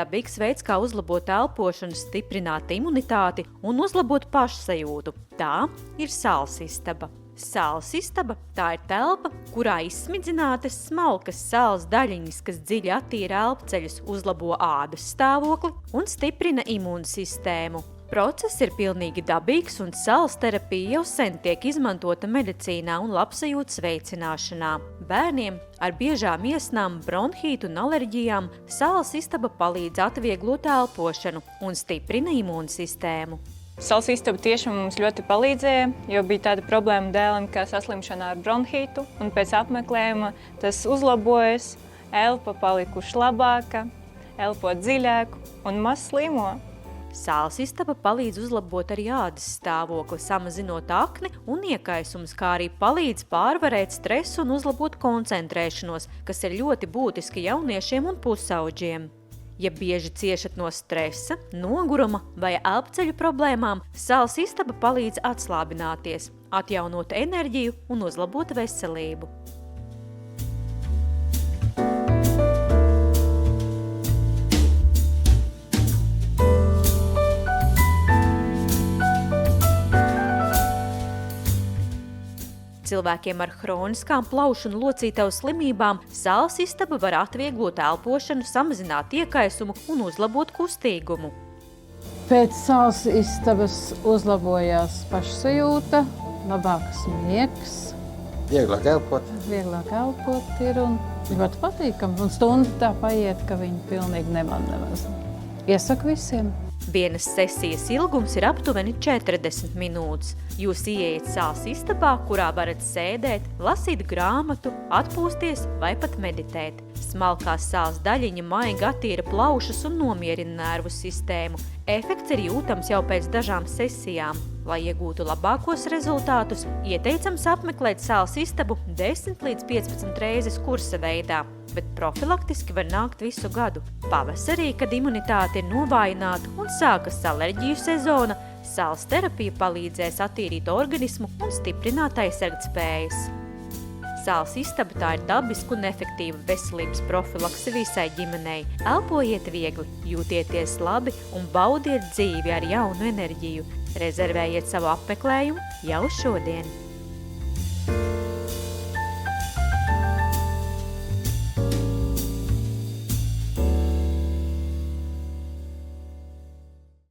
Dabīgs veids, kā uzlabot elpošanu, stiprināt imunitāti un uzlabot pašsajūtu. Tā ir sālsistaba. Sālsistaba – tā ir telpa, kurā izsmidzinātas smalkas sāls daļiņas, kas dziļi attīra elpceļus, uzlabo ādas stāvokli un stiprina imūnsistēmu. Process ir pilnīgi dabīgs un sāls terapija jau sen tiek izmantota medicīnā un labsajūtas veicināšanā. Bērniem ar biežām iesnām, bronhītu un alerģijām sālsistaba palīdz atvieglot elpošanu un stiprina imūnsistēmu. Sālsistaba tieši mums ļoti palīdzēja, jo bija tāda problēma dēlam, kā saslimšana ar bronhītu, un pēc apmeklējuma tas uzlabojas, elpa palikuši labāka, elpo dziļāku un maz slimo. Sālsistaba palīdz uzlabot arī ādas stāvokli, samazinot akni un iekaisumus, kā arī palīdz pārvarēt stresu un uzlabot koncentrēšanos, kas ir ļoti būtiski jauniešiem un pusauģiem. Ja bieži ciešat no stresa, noguruma vai elpceļu problēmām, sālsistaba palīdz atslābināties, atjaunot enerģiju un uzlabot veselību. Cilvēkiem ar hroniskām plaušu un locītavu slimībām sālsistaba var atvieglot elpošanu, samazināt iekaisumu un uzlabot kustīgumu. Pēc sālsistabas uzlabojās pašsajūta, labāks miegs. Vieglāk elpot. Vieglāk elpot ir un ļoti patīkam. Un stunda tā paiet, ka viņi pilnīgi nemaz. Iesaku visiem. Vienas sesijas ilgums ir aptuveni 40 minūtes. Jūs ieiet sālsistabā, kurā varat sēdēt, lasīt grāmatu, atpūsties vai pat meditēt. Smalkās sāls daļiņa maigi attīra plaušas un nomierina nervu sistēmu. Efekts ir jūtams jau pēc dažām sesijām. Lai iegūtu labākos rezultātus, ieteicams apmeklēt sālsistabu 10 līdz 15 reizes kursa veidā, bet profilaktiski var nākt visu gadu. Pavasarī, kad imunitāte ir novājināta un sākas alerģiju sezona, sāls terapija palīdzēs attīrīt organismu un stiprināt aizsargtspējas. Sālsistaba tā ir dabiska un efektīva veselības profilakse visai ģimenei. Elpojiet viegli, jūtieties labi un baudiet dzīvi ar jaunu enerģiju. Rezervējiet savu apmeklējumu jau šodien!